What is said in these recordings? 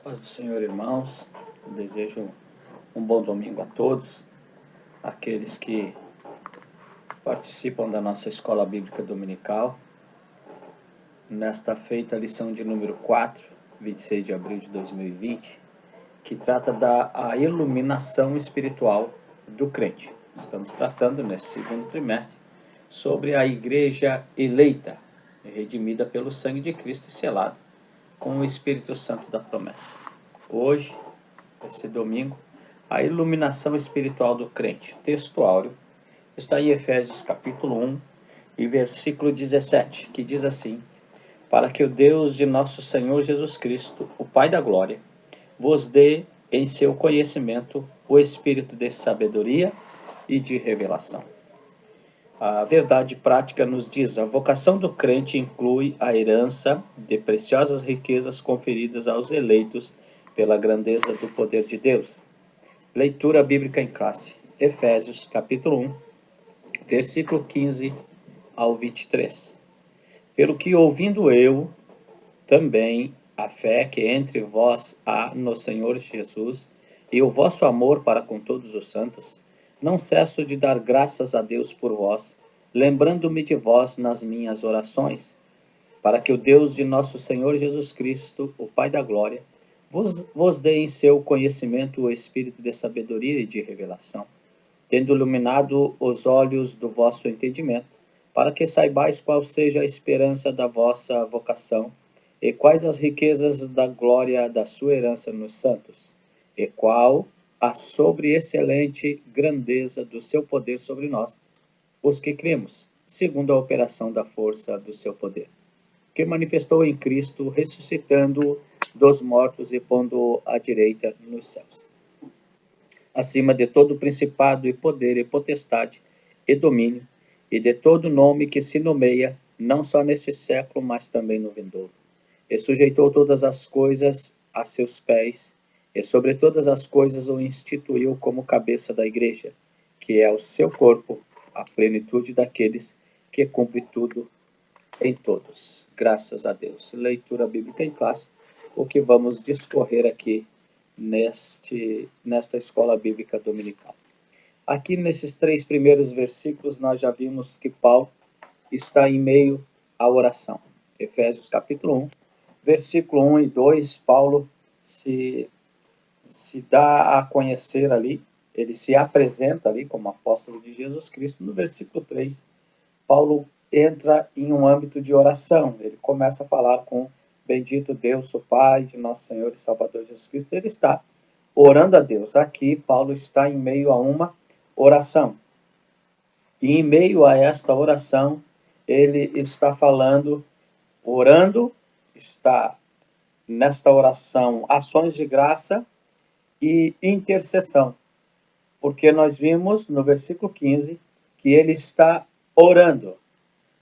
Paz do Senhor, irmãos. Desejo um bom domingo a todos, aqueles que participam da nossa escola bíblica dominical. Nesta feita, a lição de número 4, 26 de abril de 2020, que trata da iluminação espiritual do crente. Estamos tratando, nesse segundo trimestre, sobre a igreja eleita, redimida pelo sangue de Cristo e selada com o Espírito Santo da promessa. Hoje, esse domingo, a iluminação espiritual do crente. O texto áureo está em Efésios capítulo 1 e versículo 17, que diz assim: para que o Deus de nosso Senhor Jesus Cristo, o Pai da glória, vos dê em seu conhecimento o espírito de sabedoria e de revelação. A verdade prática nos diz: a vocação do crente inclui a herança de preciosas riquezas conferidas aos eleitos pela grandeza do poder de Deus. Leitura bíblica em classe. Efésios capítulo 1, versículo 15 ao 23. Pelo que ouvindo eu também a fé que entre vós há no Senhor Jesus e o vosso amor para com todos os santos, não cesso de dar graças a Deus por vós, lembrando-me de vós nas minhas orações, para que o Deus de nosso Senhor Jesus Cristo, o Pai da glória, vos dê em seu conhecimento o espírito de sabedoria e de revelação, tendo iluminado os olhos do vosso entendimento, para que saibais qual seja a esperança da vossa vocação, e quais as riquezas da glória da sua herança nos santos, e qual a sobreexcelente grandeza do seu poder sobre nós, os que cremos, segundo a operação da força do seu poder, que manifestou em Cristo, ressuscitando-o dos mortos e pondo-o à direita nos céus, acima de todo principado e poder e potestade e domínio, e de todo nome que se nomeia, não só neste século, mas também no vindouro. E sujeitou todas as coisas a seus pés, e sobre todas as coisas o instituiu como cabeça da igreja, que é o seu corpo, a plenitude daqueles que cumpre tudo em todos. Graças a Deus. Leitura bíblica em classe, o que vamos discorrer aqui nesta escola bíblica dominical. Aqui nesses 3 primeiros versículos nós já vimos que Paulo está em meio à oração. Efésios capítulo 1, versículo 1 e 2, Paulo se dá a conhecer ali, ele se apresenta ali como apóstolo de Jesus Cristo. No versículo 3, Paulo entra em um âmbito de oração. Ele começa a falar com bendito Deus, o Pai de nosso Senhor e Salvador Jesus Cristo. Ele está orando a Deus. Aqui, Paulo está em meio a uma oração. E em meio a esta oração, ele está falando, orando, está nesta oração ações de graça e intercessão. Porque nós vimos no versículo 15 que ele está orando.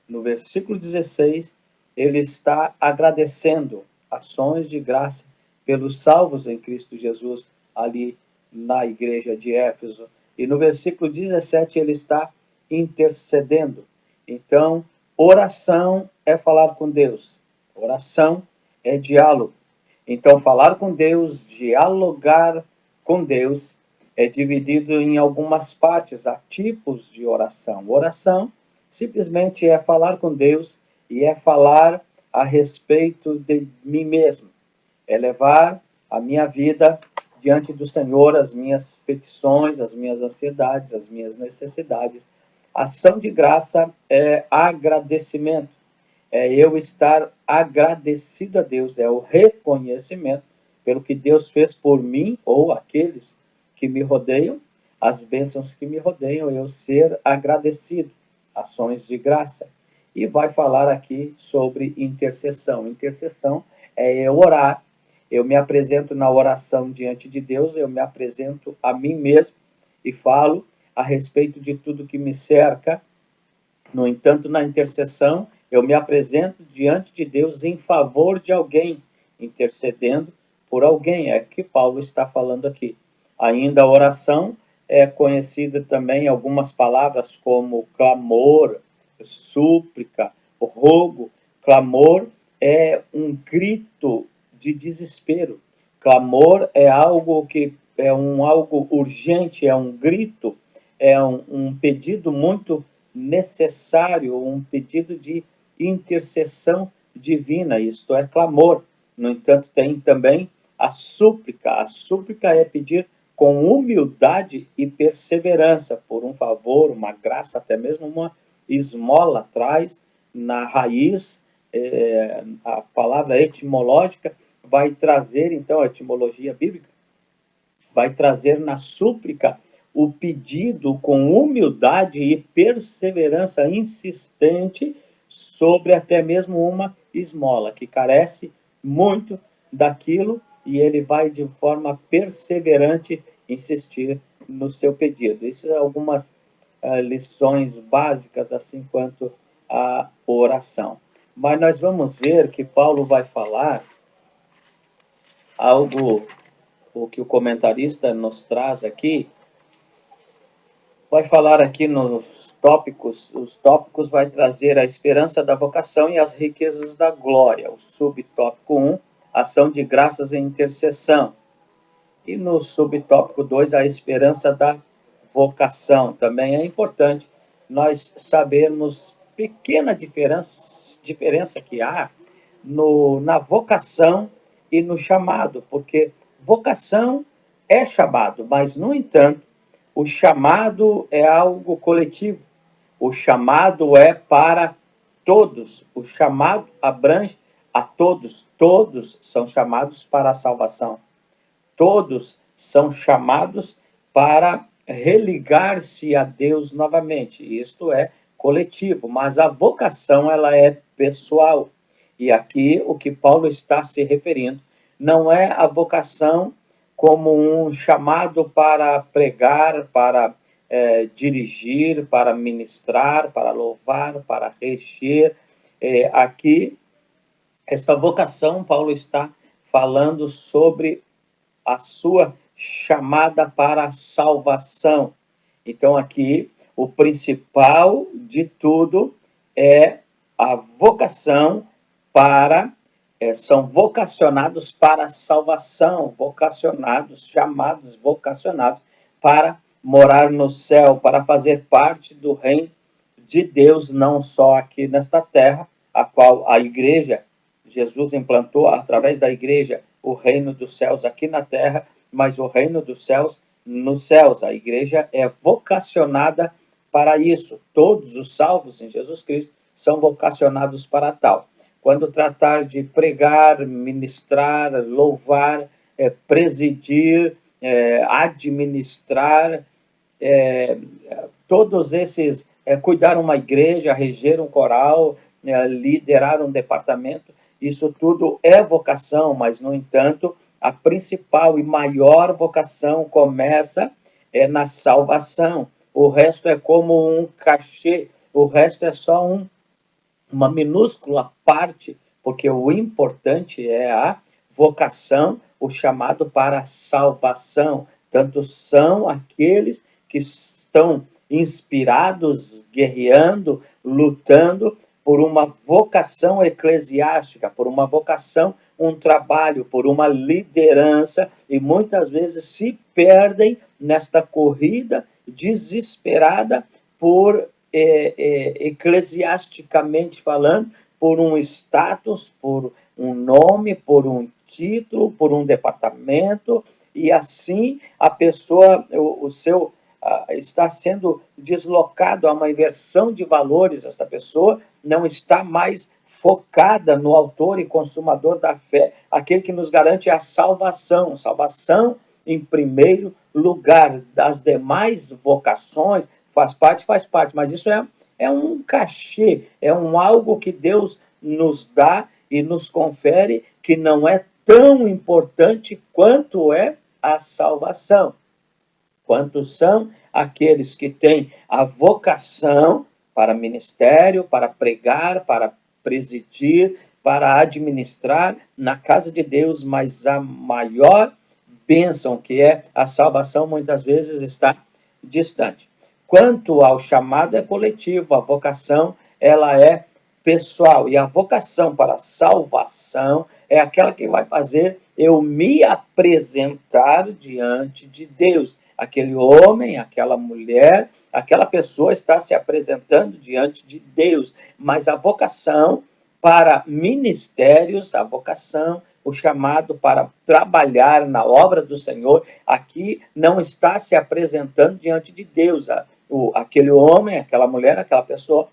No versículo 16, ele está agradecendo ações de graça pelos salvos em Cristo Jesus ali na igreja de Éfeso. E no versículo 17, ele está intercedendo. Então, oração é falar com Deus. Oração é diálogo. Então, falar com Deus, dialogar com Deus, é dividido em algumas partes, há tipos de oração. Oração simplesmente é falar com Deus e é falar a respeito de mim mesmo. É levar a minha vida diante do Senhor, as minhas petições, as minhas ansiedades, as minhas necessidades. Ação de graça é agradecimento. É eu estar agradecido a Deus, é o reconhecimento pelo que Deus fez por mim ou aqueles que me rodeiam, as bênçãos que me rodeiam, eu ser agradecido. Ações de graça. E vai falar aqui sobre intercessão. Intercessão é eu orar, eu me apresento na oração diante de Deus, eu me apresento a mim mesmo e falo a respeito de tudo que me cerca. No entanto, na intercessão, eu me apresento diante de Deus em favor de alguém, intercedendo por alguém. É que Paulo está falando aqui. Ainda a oração é conhecida também algumas palavras como clamor, súplica, rogo. Clamor é um grito de desespero. Clamor é algo que é algo urgente, é um grito, é um pedido muito necessário, um pedido de intercessão divina, isto é clamor. No entanto, tem também a súplica. A súplica é pedir com humildade e perseverança por um favor, uma graça, até mesmo uma esmola. Traz na raiz, a palavra etimológica vai trazer, então, a etimologia bíblica, vai trazer na súplica o pedido com humildade e perseverança insistente sobre até mesmo uma esmola, que carece muito daquilo, e ele vai de forma perseverante insistir no seu pedido. Isso é algumas lições básicas assim quanto à oração. Mas nós vamos ver que Paulo vai falar algo, o que o comentarista nos traz aqui, vai falar aqui nos tópicos, os tópicos vai trazer a esperança da vocação e as riquezas da glória. O subtópico 1, ação de graças e intercessão. E no subtópico 2, a esperança da vocação. Também é importante nós sabermos pequena diferença que há na vocação e no chamado, porque vocação é chamado, mas, no entanto, o chamado é algo coletivo. O chamado é para todos. O chamado abrange a todos. Todos são chamados para a salvação. Todos são chamados para religar-se a Deus novamente. Isto é coletivo, mas a vocação ela é pessoal. E aqui o que Paulo está se referindo não é a vocação como um chamado para pregar, para dirigir, para ministrar, para louvar, para reger. Aqui, esta vocação, Paulo está falando sobre a sua chamada para a salvação. Então, aqui, o principal de tudo é a vocação para... são vocacionados para a salvação, vocacionados, chamados, vocacionados para morar no céu, para fazer parte do reino de Deus, não só aqui nesta terra, a qual a igreja, Jesus implantou através da igreja o reino dos céus aqui na terra, mas o reino dos céus nos céus. A igreja é vocacionada para isso. Todos os salvos em Jesus Cristo são vocacionados para tal. Quando tratar de pregar, ministrar, louvar, presidir, administrar, todos esses, cuidar uma igreja, reger um coral, liderar um departamento, isso tudo é vocação, mas, no entanto, a principal e maior vocação começa na salvação. O resto é como um cachê, o resto é só uma minúscula parte, porque o importante é a vocação, o chamado para a salvação. Tanto são aqueles que estão inspirados, guerreando, lutando por uma vocação eclesiástica, por uma vocação, um trabalho, por uma liderança, e muitas vezes se perdem nesta corrida desesperada por, eclesiasticamente falando, por um status, por um nome, por um título, por um departamento, e assim a pessoa, está sendo deslocado a uma inversão de valores. Esta pessoa não está mais focada no autor e consumador da fé, aquele que nos garante a salvação. Salvação em primeiro lugar. Das demais vocações, faz parte, mas isso é um cachê, é algo que Deus nos dá e nos confere, que não é tão importante quanto é a salvação. Quantos são aqueles que têm a vocação para ministério, para pregar, para presidir, para administrar na casa de Deus, mas a maior bênção, que é a salvação, muitas vezes está distante. Quanto ao chamado, é coletivo, a vocação ela é pessoal. E a vocação para a salvação é aquela que vai fazer eu me apresentar diante de Deus. Aquele homem, aquela mulher, aquela pessoa está se apresentando diante de Deus. Mas a vocação para ministérios, a vocação, o chamado para trabalhar na obra do Senhor, aqui não está se apresentando diante de Deus. Aquele homem, aquela mulher, aquela pessoa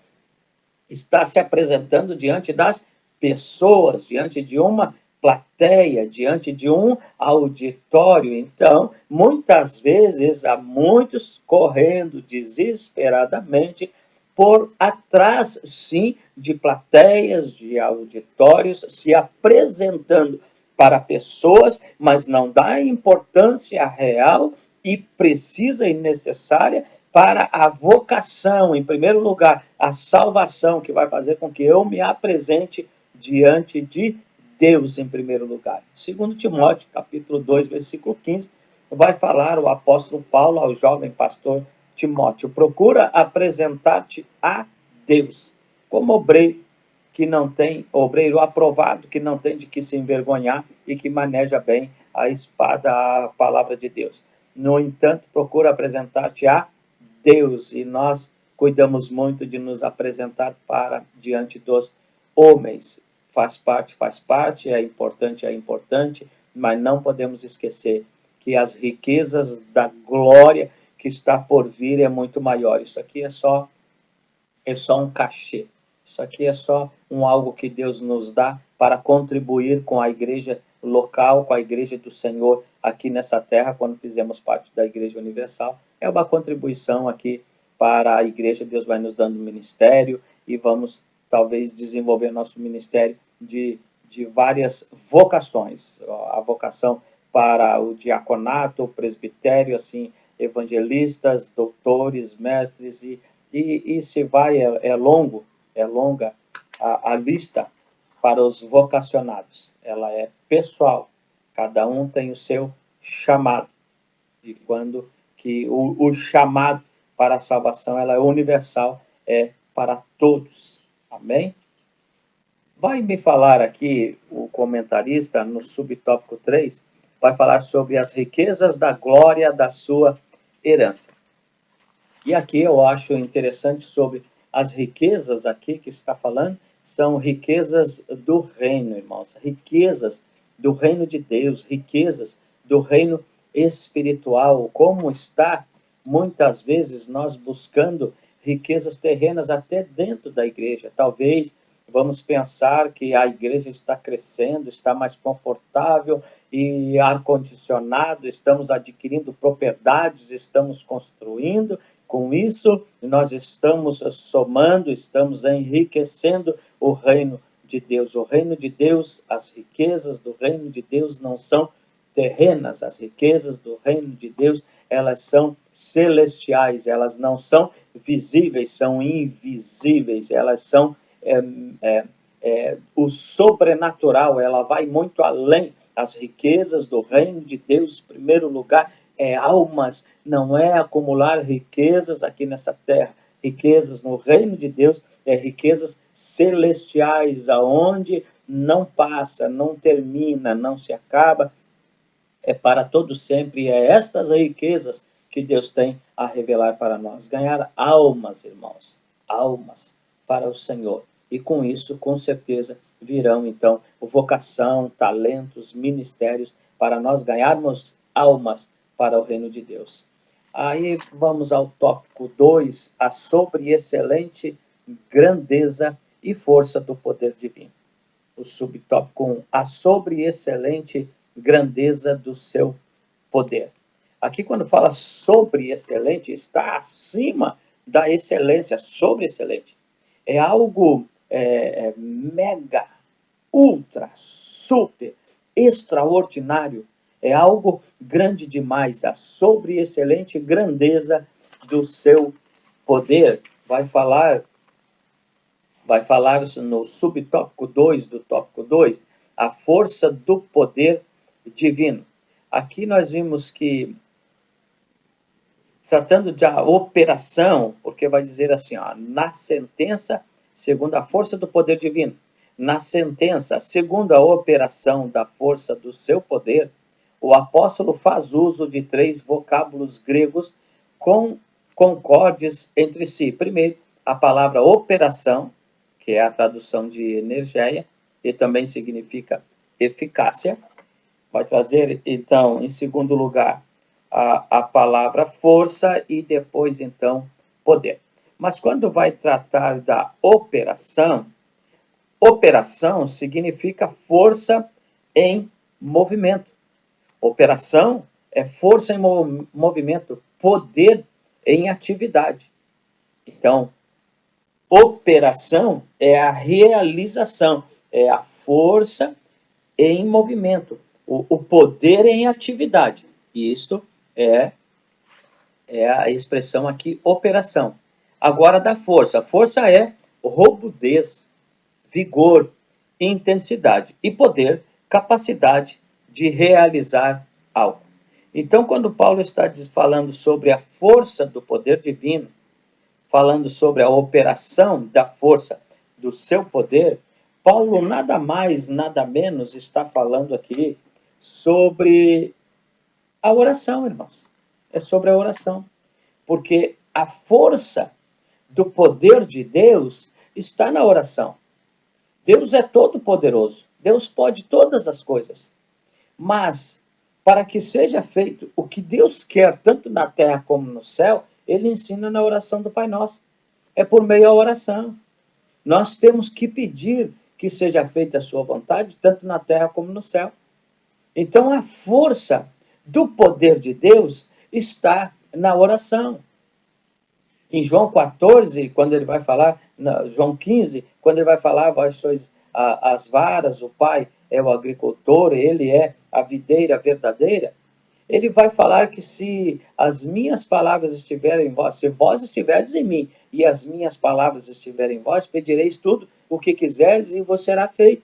está se apresentando diante das pessoas, diante de uma plateia, diante de um auditório. Então, muitas vezes, há muitos correndo desesperadamente por atrás, sim, de plateias, de auditórios, se apresentando para pessoas, mas não dá importância real e precisa e necessária para a vocação, em primeiro lugar, a salvação, que vai fazer com que eu me apresente diante de Deus, em primeiro lugar. Segundo Timóteo, capítulo 2, versículo 15, vai falar o apóstolo Paulo ao jovem pastor Timóteo: procura apresentar-te a Deus como obreiro que não tem, obreiro aprovado, que não tem de que se envergonhar e que maneja bem a espada, a palavra de Deus. No entanto, procura apresentar-te a Deus, e nós cuidamos muito de nos apresentar para diante dos homens. Faz parte, é importante, mas não podemos esquecer que as riquezas da glória que está por vir é muito maior. Isso aqui é só um cachê. Isso aqui é só algo que Deus nos dá para contribuir com a igreja local, com a igreja do Senhor aqui nessa terra, quando fizemos parte da Igreja Universal. É uma contribuição aqui para a igreja. Deus vai nos dando ministério e vamos talvez desenvolver nosso ministério de várias vocações. A vocação para o diaconato, o presbitério, assim, evangelistas, doutores, mestres, e se vai, é longa a lista para os vocacionados. Ela é pessoal, cada um tem o seu chamado. E quando que o chamado para a salvação, ela é universal, é para todos. Amém? Vai me falar aqui o comentarista no subtópico 3, vai falar sobre as riquezas da glória da sua herança. E aqui eu acho interessante sobre as riquezas aqui que está falando, são riquezas do reino, irmãos, riquezas do reino de Deus, riquezas do reino espiritual. Como está muitas vezes nós buscando riquezas terrenas até dentro da igreja. Talvez vamos pensar que a igreja está crescendo, está mais confortável e ar-condicionado, estamos adquirindo propriedades, estamos construindo. Com isso, nós estamos somando, estamos enriquecendo o reino de Deus. O reino de Deus, as riquezas do reino de Deus não são terrenas, as riquezas do reino de Deus, elas são celestiais, elas não são visíveis, são invisíveis, elas são o sobrenatural, ela vai muito além. As riquezas do reino de Deus, em primeiro lugar, é almas, não é acumular riquezas aqui nessa terra. Riquezas no reino de Deus é riquezas celestiais, aonde não passa, não termina, não se acaba, é para todo sempre. É estas riquezas que Deus tem a revelar para nós. Ganhar almas, irmãos, almas para o Senhor. E com isso, com certeza, virão então vocação, talentos, ministérios para nós ganharmos almas para o reino de Deus. Aí vamos ao tópico 2, a sobreexcelente grandeza e força do poder divino. O subtópico 1, a sobreexcelente grandeza do seu poder. Aqui quando fala sobreexcelente, está acima da excelência, sobreexcelente. É algo mega, ultra, super, extraordinário. É algo grande demais, a sobreexcelente grandeza do seu poder. Vai falar no subtópico 2 do tópico 2, a força do poder divino. Aqui nós vimos que, tratando da operação, porque vai dizer assim, ó, na sentença segundo a força do poder divino. Na sentença, segundo a operação da força do seu poder, o apóstolo faz uso de 3 vocábulos gregos concordes entre si. Primeiro, a palavra operação, que é a tradução de energia, e também significa eficácia. Vai trazer, então, em segundo lugar, a palavra força e depois, então, poder. Mas quando vai tratar da operação, operação significa força em movimento. Operação é força em movimento, poder em atividade. Então, operação é a realização, é a força em movimento, o poder em atividade. E isto é a expressão aqui, operação. Agora, da força. Força é robustez, vigor, intensidade. E poder, capacidade de realizar algo. Então, quando Paulo está falando sobre a força do poder divino, falando sobre a operação da força do seu poder, Paulo nada mais, nada menos está falando aqui sobre a oração, irmãos. É sobre a oração. Porque a força do poder de Deus está na oração. Deus é todo poderoso. Deus pode todas as coisas. Mas, para que seja feito o que Deus quer, tanto na terra como no céu, ele ensina na oração do Pai Nosso. É por meio da oração. Nós temos que pedir que seja feita a sua vontade, tanto na terra como no céu. Então, a força do poder de Deus está na oração. Em João 14, quando ele vai falar, João 15, quando ele vai falar, vós sois as varas, o Pai é o agricultor, ele é a videira verdadeira, ele vai falar que se as minhas palavras estiverem em vós, se vós estiverdes em mim e as minhas palavras estiverem em vós, pedireis tudo o que quiseres e vos será feito.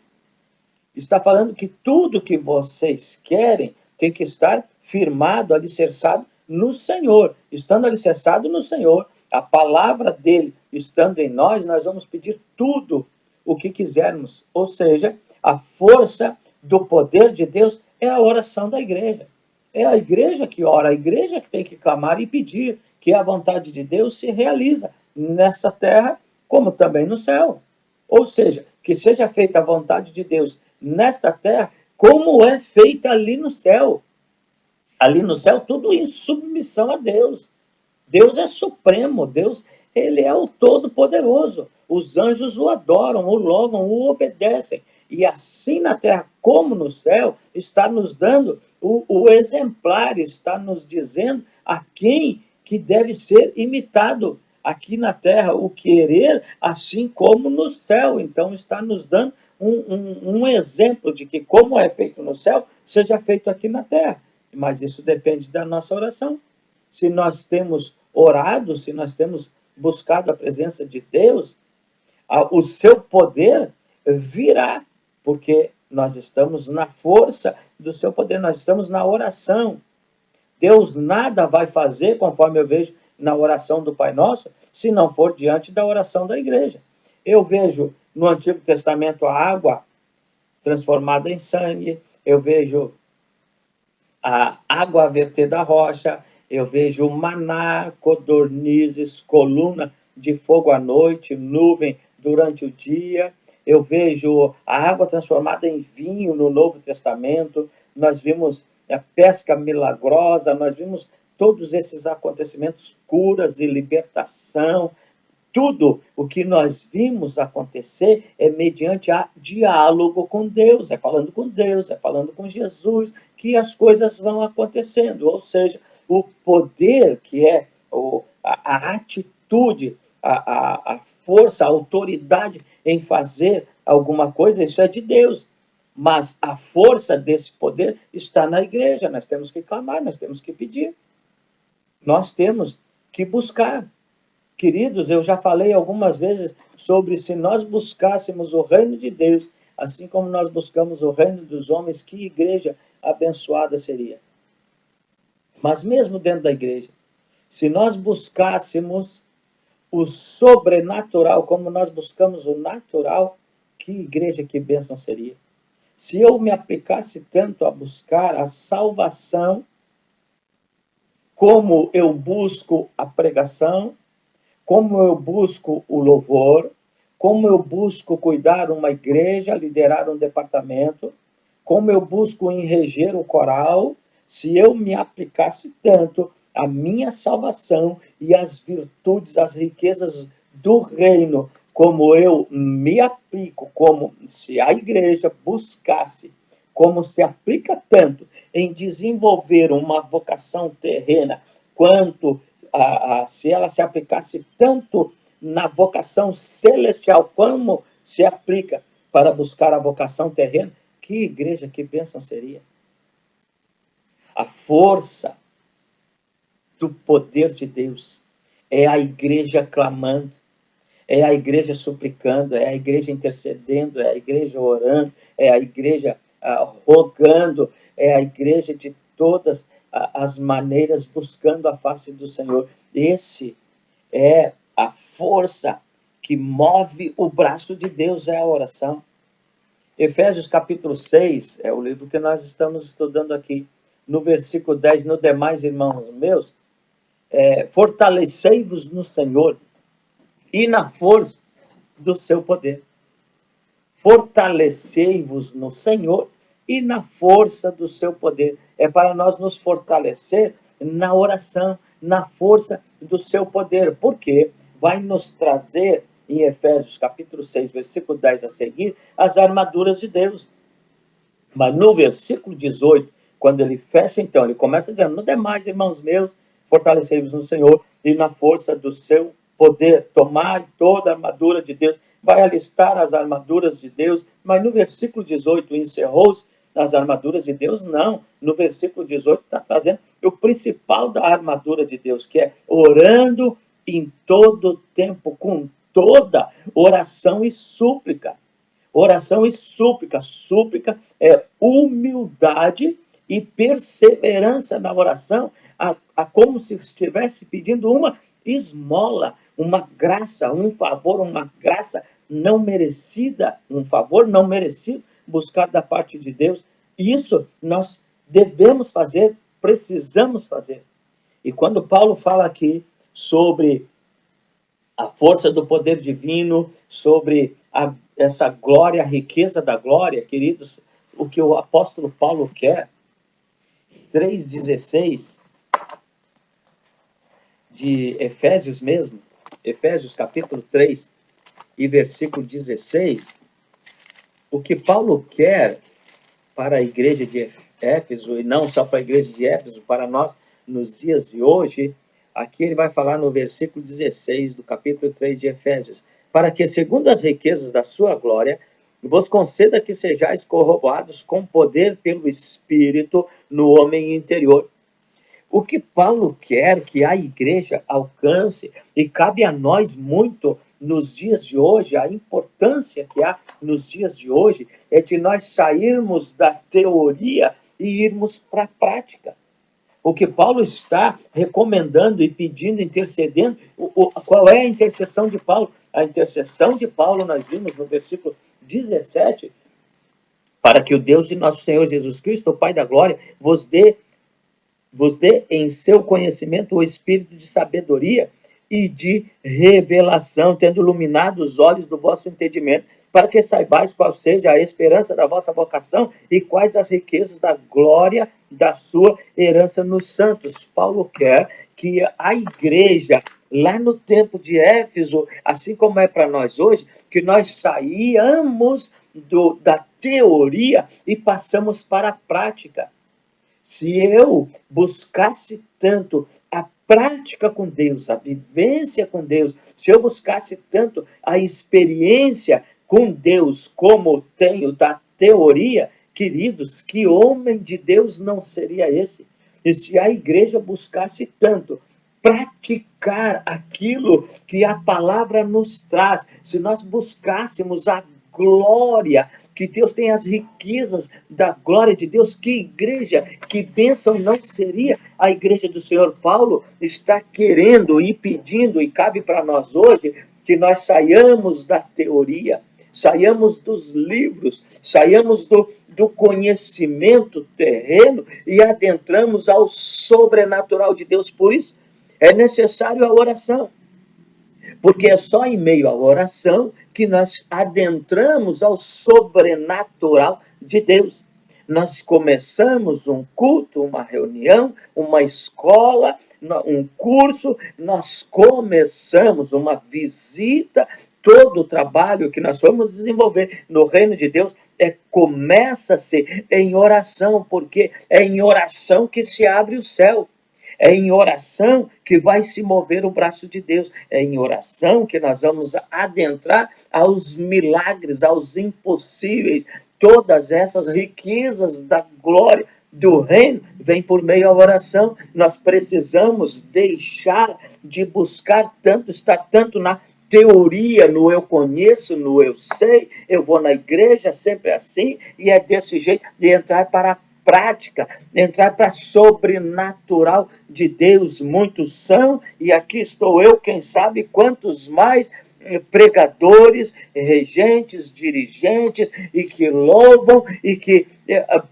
Está falando que tudo que vocês querem tem que estar firmado, alicerçado no Senhor. Estando alicerçado no Senhor, a palavra dele estando em nós, nós vamos pedir tudo o que quisermos. Ou seja, a força do poder de Deus é a oração da igreja. É a igreja que ora, a igreja que tem que clamar e pedir que a vontade de Deus se realiza nesta terra como também no céu. Ou seja, que seja feita a vontade de Deus nesta terra como é feita ali no céu. Ali no céu, tudo em submissão a Deus. Deus é supremo, Deus, ele é o Todo-Poderoso. Os anjos o adoram, o louvam, o obedecem. E assim na terra como no céu, está nos dando o exemplar, está nos dizendo a quem que deve ser imitado aqui na terra, o querer, assim como no céu. Então está nos dando um exemplo de que como é feito no céu, seja feito aqui na terra. Mas isso depende da nossa oração. Se nós temos orado, se nós temos buscado a presença de Deus, o seu poder virá, porque nós estamos na força do seu poder, nós estamos na oração. Deus nada vai fazer, conforme eu vejo na oração do Pai Nosso, se não for diante da oração da igreja. Eu vejo no Antigo Testamento a água transformada em sangue, eu vejo a água a verter da rocha, eu vejo o maná, codornizes, coluna de fogo à noite, nuvem durante o dia, eu vejo a água transformada em vinho no Novo Testamento, nós vimos a pesca milagrosa, nós vimos todos esses acontecimentos, curas e libertação. Tudo o que nós vimos acontecer é mediante a diálogo com Deus, é falando com Deus, é falando com Jesus, que as coisas vão acontecendo. Ou seja, o poder, que é a atitude, a força, a autoridade em fazer alguma coisa, isso é de Deus. Mas a força desse poder está na igreja. Nós temos que clamar, nós temos que pedir. Nós temos que buscar. Queridos, eu já falei algumas vezes sobre se nós buscássemos o reino de Deus, assim como nós buscamos o reino dos homens, que igreja abençoada seria. Mas mesmo dentro da igreja, se nós buscássemos o sobrenatural, como nós buscamos o natural, que igreja, que bênção seria. Se eu me aplicasse tanto a buscar a salvação, como eu busco a pregação, como eu busco o louvor, como eu busco cuidar uma igreja, liderar um departamento, como eu busco enreger o coral, se eu me aplicasse tanto à minha salvação e às virtudes, às riquezas do reino, como eu me aplico, como se a igreja buscasse, como se aplica tanto em desenvolver uma vocação terrena, quanto se ela se aplicasse tanto na vocação celestial, como se aplica para buscar a vocação terrena, que igreja, que bênção seria. A força do poder de Deus é a igreja clamando, é a igreja suplicando, é a igreja intercedendo, é a igreja orando, é a igreja rogando, é a igreja de todas as maneiras buscando a face do Senhor. Esse é a força que move o braço de Deus, é a oração. Efésios capítulo 6 é o livro que nós estamos estudando aqui. No versículo 10, no demais, irmãos meus, fortalecei-vos no Senhor e na força do seu poder. Fortalecei-vos no Senhor e na força do seu poder. É para nós nos fortalecer na oração, na força do seu poder, porque vai nos trazer, em Efésios capítulo 6, versículo 10 a seguir, as armaduras de Deus. Mas no versículo 18, quando ele fecha, então, ele começa dizendo, no demais, irmãos meus, fortalecei-vos no Senhor e na força do seu poder, tomai toda a armadura de Deus, vai alistar as armaduras de Deus, mas no versículo 18 encerrou-se as armaduras de Deus? Não, no versículo 18 está trazendo o principal da armadura de Deus, que é orando em todo tempo, com toda oração e súplica. Oração e súplica. Súplica é humildade e perseverança na oração, como se estivesse pedindo uma esmola, uma graça, um favor, uma graça não merecida, um favor não merecido, buscar da parte de Deus. Isso nós devemos fazer, precisamos fazer. E quando Paulo fala aqui sobre a força do poder divino, sobre essa glória, a riqueza da glória, queridos, o que o apóstolo Paulo quer, 3,16 de Efésios mesmo, Efésios capítulo 3 e versículo 16, o que Paulo quer para a igreja de Éfeso, e não só para a igreja de Éfeso, para nós nos dias de hoje, aqui ele vai falar no versículo 16 do capítulo 3 de Efésios, para que, segundo as riquezas da sua glória, vos conceda que sejais corroborados com poder pelo Espírito no homem interior. O que Paulo quer que a igreja alcance, e cabe a nós muito nos dias de hoje, a importância que há nos dias de hoje, é de nós sairmos da teoria e irmos para a prática. O que Paulo está recomendando e pedindo, intercedendo, qual é a intercessão de Paulo? A intercessão de Paulo, nós vimos no versículo 17, para que o Deus de nosso Senhor Jesus Cristo, o Pai da glória, vos dê em seu conhecimento o espírito de sabedoria e de revelação, tendo iluminado os olhos do vosso entendimento, para que saibais qual seja a esperança da vossa vocação e quais as riquezas da glória da sua herança nos santos. Paulo quer que a igreja, lá no tempo de Éfeso, assim como é para nós hoje, que nós saíamos da teoria e passamos para a prática. Se eu buscasse tanto a prática com Deus, a vivência com Deus, se eu buscasse tanto a experiência com Deus como tenho da teoria, queridos, que homem de Deus não seria esse? E se a igreja buscasse tanto praticar aquilo que a palavra nos traz, se nós buscássemos a glória, que Deus tem as riquezas da glória de Deus. Que igreja, que bênção não seria a igreja do Senhor. Paulo está querendo e pedindo, e cabe para nós hoje, que nós saiamos da teoria, saiamos dos livros, saiamos do conhecimento terreno e adentramos ao sobrenatural de Deus. Por isso, é necessário a oração. Porque é só em meio à oração que nós adentramos ao sobrenatural de Deus. Nós começamos um culto, uma reunião, uma escola, um curso, nós começamos uma visita. Todo o trabalho que nós vamos desenvolver no reino de Deus começa-se em oração, porque é em oração que se abre o céu. É em oração que vai se mover o braço de Deus. É em oração que nós vamos adentrar aos milagres, aos impossíveis. Todas essas riquezas da glória do reino vem por meio da oração. Nós precisamos deixar de buscar tanto, estar tanto na teoria, no eu conheço, no eu sei, eu vou na igreja, sempre assim, e é desse jeito, de entrar para a prática, entrar para sobrenatural de Deus. Muitos são, e aqui estou eu, quem sabe quantos mais pregadores, regentes, dirigentes, e que louvam e que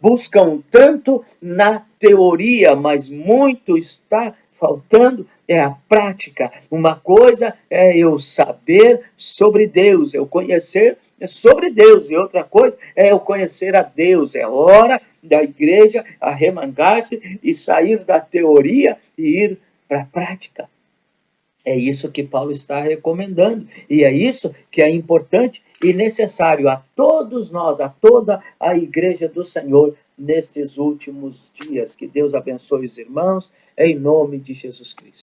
buscam tanto na teoria, mas muito está faltando é a prática. Uma coisa é eu saber sobre Deus, eu conhecer sobre Deus, e outra coisa é eu conhecer a Deus. É hora da igreja arremangar-se e sair da teoria e ir para a prática. É isso que Paulo está recomendando, e é isso que é importante e necessário a todos nós, a toda a igreja do Senhor nestes últimos dias. Que Deus abençoe os irmãos, em nome de Jesus Cristo.